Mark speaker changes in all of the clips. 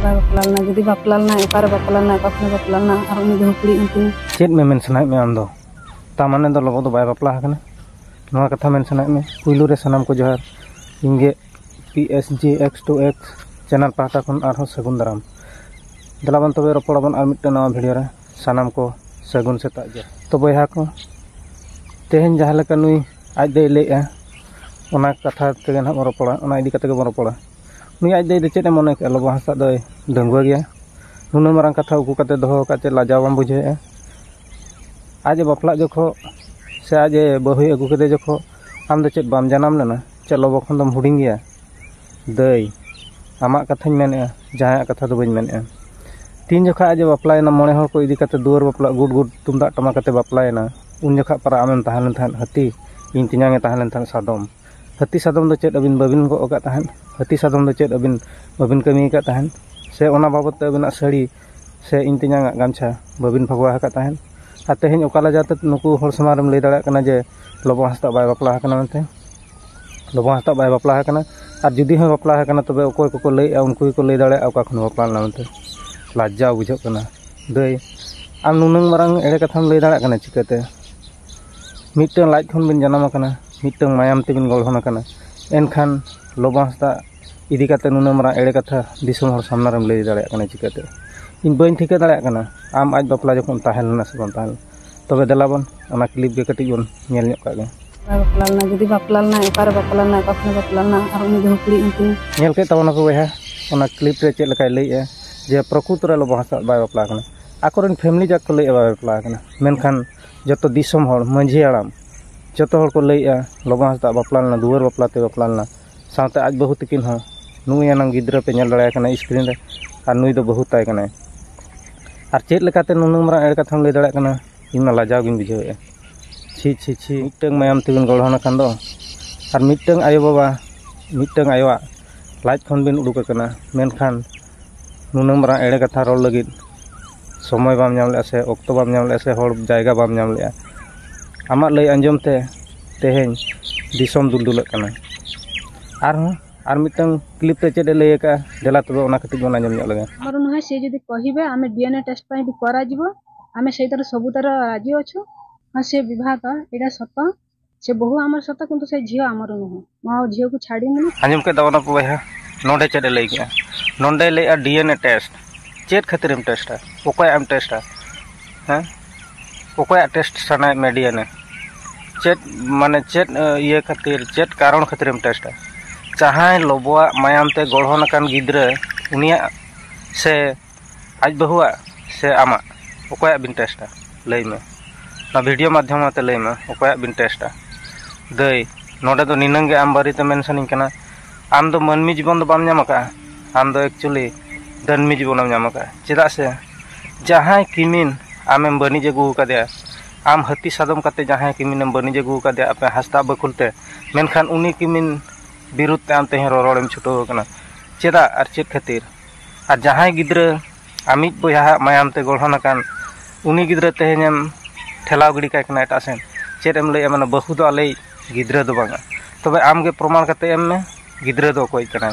Speaker 1: बापलाना जुदी बापलाना एपारे बापलाना एपाखने बापलाना और उनी दो कुड़ी उनकी
Speaker 2: चेत में मेन सनाय में आम दो तामाने दो लोगो दो बाय बापला हकना नवा कथा मेन सनाय में पुइलु रे सनाम को जोहार इंगे PSG X2X चैनल पाटा खन आरो सगुन दाराम दलाबन तबे रपड़ाबन आर मिट्टे नवा वीडियो रे सनाम को सगुन सेता जे तो बयहा को तेहन जहां लेका नुई आज दे लेया ओना कथा तेगे ना रपड़ा ओना इदी कते के रपड़ा नुई आज दे चेत मने के लोबो हासा दो डंगुआ गया नुना मारंग कथा उकु कते दोहो काचे लाजाव बाम बुझे आज बापला जखो से आज बहु अगु कदे जखो आम दो चेत बाम जानाम लेना चेत लोबो खन दम हुडिंग गया दई आमा कथाñ मेने जहां कथा दो बइन मेने तीन जखा आज बापलायना मोने हर को इदी कते दुआर बापला गुड गुड तुमदा टमा कते बापलायना उन जखा पारा आमेम ताहलन थान हती इन तिनांगे ताहलन थान सादम हती सादम दो चेत अबिन बबिन गो का ताहन हती सादम दो चेत अबिन बबिन कमी का ताहन से ओना बाबत ते अबिना सड़ी से इन तिनांगा गामछा बबिन भगवा का ताहन आ तेहेन ओकाला जाते नुकु हर समारम लई दाड़ा कना जे लोबो हस्ता बाय बापला हकना मनते लोबो हस्ता बाय बापला हकना और जुदी हो बापला हकना तबे ओकोय को लई उनको को लई दाड़ा ओका खन बापला मनते लाज्जा बुझो कना दई आम नुनंग मारंग एड़े कथाम लई दाड़ा कना चिकाते मिटन लाज खन बिन जनाम कना मिटन मायाम ते बिन गलहन कना एनखान लोबो हस्ता इदी काते नुना मारा एड़े कथा दिसम हर सामना रम लई दाड़ा कना चिकाते इन बइन ठिका दाड़ा कना आम आज बापला जखन ताहेलना से बन ताहेल तबे दलाबन ओना क्लिप गे कटि बन नेल ᱧᱚᱜ कागे
Speaker 1: बापलाना जुदी बापलाना एपारे बापलाना एपाखने बापलाना और उनी दो कुड़ी उनकी
Speaker 2: नेल के तबना को बहा ओना क्लिप रे चेत लकाय लईए जे प्रकृति रे लोबो हस्ता बाय बापला कना आकोरन फैमिली जाक को लई बाय बापला कना मेनखान जतो दिसम हर मंझी आराम जतो हर को लईया लोबो हस्ता बापलाना दुआर बापलाते बापलाना साथे आज बहु तकिन हो नुई अनंग गिद्रा पे नेल दाड़ा कना स्क्रीन रे और नुई दो बहु ताय कना और चेत लेकाते नुनंग मरा एड़ कथाम लई दाड़ा कना इना लाजाव गिन बुझावे छी छी छी मिटंग मायाम तिबिन गलहन खान दो और मिटंग आयो बाबा मिटंग आयोआ लाज खन बिन उडुक कना मेनखान नुनंग मरा एड़ कथा रोल लगिद समय बाम नाम ले से ऑक्टो बाम नाम ले से हर जायगा बाम नाम ले आमा लई अंजम ते तेहेन दिसम दुलदुलक कना आर मिटंग क्लिप ते चेदे लई का देला तबे ओना कति बना अंजम लगे
Speaker 1: हमर नहे से जदी कहिबे आमे डीएनए टेस्ट पई भी करा जिवो आमे सेतर सबुतर राजी अछु हां से विभाग एडा सत से बहु हमर सत किंतु से झियो हमर नहे मा झियो को छाडी मने
Speaker 2: अंजम के दवना को बहा नोडे चेदे लई गया नोडे लई डीएनए टेस्ट चेत खातिर एम टेस्ट ओकोय एम टेस्ट हैं ओकोय टेस्ट सना में डीएनए चेत माने चेत ये खातिर चेत कारण खातिर एम टेस्ट चाहे लोबोआ मायाम ते गढ़न कान गिद्रा उनिया से आज बहुआ से आमा ओकोय बिन टेस्ट लई में ना वीडियो माध्यम ते लई में ओकोय बिन टेस्ट दई नोडे दो निनंगे आम बारी ते मेंशनिंग कना आम दो मनमी जीवन दो बाम नाम का आम दो एक्चुअली दनमी जीवन नाम का चेदा से जहां किमिन आमेम बनी जगु कदे आम हती सादम कते जहां किमिन बनी जगु कदे आपे हस्ता बकुलते मेनखान उनी किमिन विरुद्ध ते आम ते रोड़ेम छुटो कना चेदा आर चेत खातिर आर जहां गिद्रा आमिज बया मायाम ते गढ़न कान उनी गिद्रा तेहेम ठेलाव गिड़ी काय कना एटा सेन चेत एम लई माने बहु दो आले गिद्रा दो बांगा तबे आम गे प्रमाण कते एम में गिद्रा दो कोई कना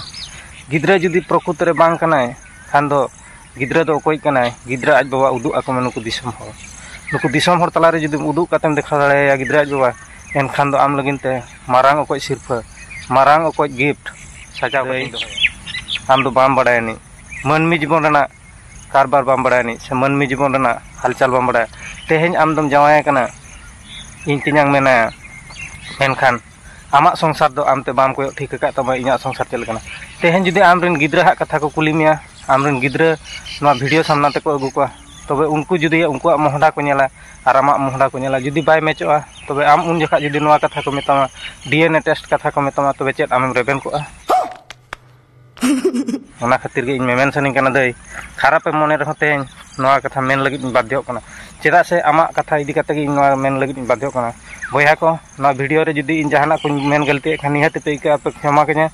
Speaker 2: गिद्रा जुदी प्रकृति रे बांग कनाय खान दो गिद्रा दो कोई कनाय गिद्रा आज बाबा उदु आको नुकु दिसम हर तलारे जुदी उदु कातेम देखा दाड़ेया गिद्रा आज बाबा एनखान दो आम लगिनते मारांग ओकोय सिरफा मारांग ओकोय गिफ्ट सजा गई आम दो बाम बड़ायनी मनमी जीवन रना कारबार बाम बड़ायनी से मनमी जीवन रना हालचाल बाम बड़ाय तेहेन आम दम जावाय कना इन तिनांग मेना एनखान आमा संसार दो आमते बाम को ठीक का तब इना संसार चल कना तेहेन जुदी आमरेन गिद्रा हा कथा को कुली मिया आमरेन गिद्रा ना वीडियो सामना ते को अगु को तबे उनको जुदी उनको मोहडा को नेला आर आमा मोहडा को नेला जुदी बाय मैचोआ तबे आम उन जखा जुदी नवा कथा को मेतामा डीएनए टेस्ट कथा को मेतामा तबे चेत आमेम रेबेन को ओना खातिर गे इन मेंशनिंग कना दई खराब पे मने रह तेहेन नवा कथा मेन लगित बाध्य कना चेदा से आमा कथा इदी कते गे नवा मेन लगित बाध्य कना बया को ना वीडियो रे जुदी इन जहाना को मेन गलती खान निहत पे के आप क्षमा कने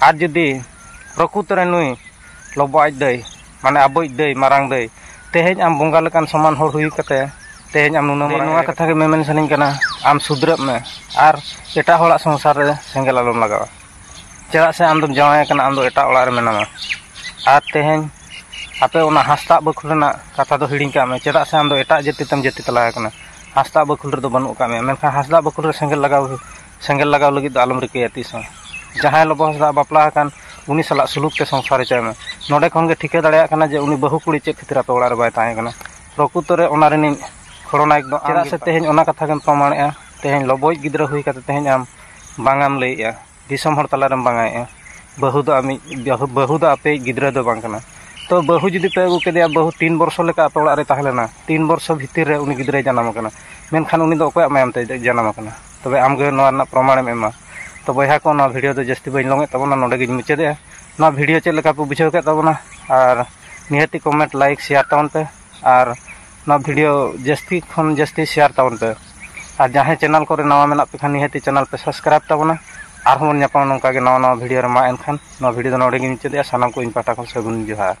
Speaker 2: आज जुदी प्रकृति रे नुई लोबो आज दई माने अबोय दई मारांग दई तेहेन आम बंगा लकान समान हर हुई कते तेहेन आम नुना कथा के मेंशनिंग कना आम सुधरब में आर एटा होड़ा संसार रे सेंगेल आलम लगावा चेदा से आम दम जावाय कना आम दो एटा ओड़ा रे मेनामा आर तेहेन आपे ओना हास्ता बखुल रेना कथा दो हिडिंग का में चेदा से आम दो एटा जाति तम जाति तला कना हास्ता बखुल रे दो बनु का में मेनखा हास्ता बखुल रे सेंगल लगाव लगी दो आलम रिके तीस जहां लोबो हास्ता बापला कान उनी सला सुलूक ते संसार चाय में नोडे खन गे ठिके दाड़िया कना जे उनी बहु कुड़ी चेक खतिर आपे ओड़ा रे बाय ताहे कना प्रकृतरे ओना रेनी खड़ोना एकदम चेदा से तेहेन ओना कथा गन प्रमाणया तेहेन लबोज गिद्रा हुई कते तेहेन आम बांगाम लैया दिसम हर तला रम बांगाया बहु दो आपे गिद्रा दो बांग कना तो बहु जुदी पे अगू के बहु 3 वर्ष लेका आपे ओड़ा रे ताहेलेना 3 वर्ष भितर रे उनी गिद्रा जन्म कना मेनखान उनी दो अकोय मायम ते जन्म कना तबे आम गे नोना प्रमाण एमा तो बया को ना वीडियो तो जस्ती बइन लगे तबना नोडे गे मुचादे ना वीडियो चेक लेका पे बुझाव के तबना और निहती कमेंट लाइक शेयर तावन पे और ना वीडियो जस्ती खन जस्ती शेयर तावन पे और जहां चैनल को नवा मेना पे खान निहती चैनल पे सब्सक्राइब ताबना और हम नपा नौका नवा वीडियो रे मा एनखान वीडियो नोडे गे मुचादे सानाम को इन पाटा को सगुन जोहार।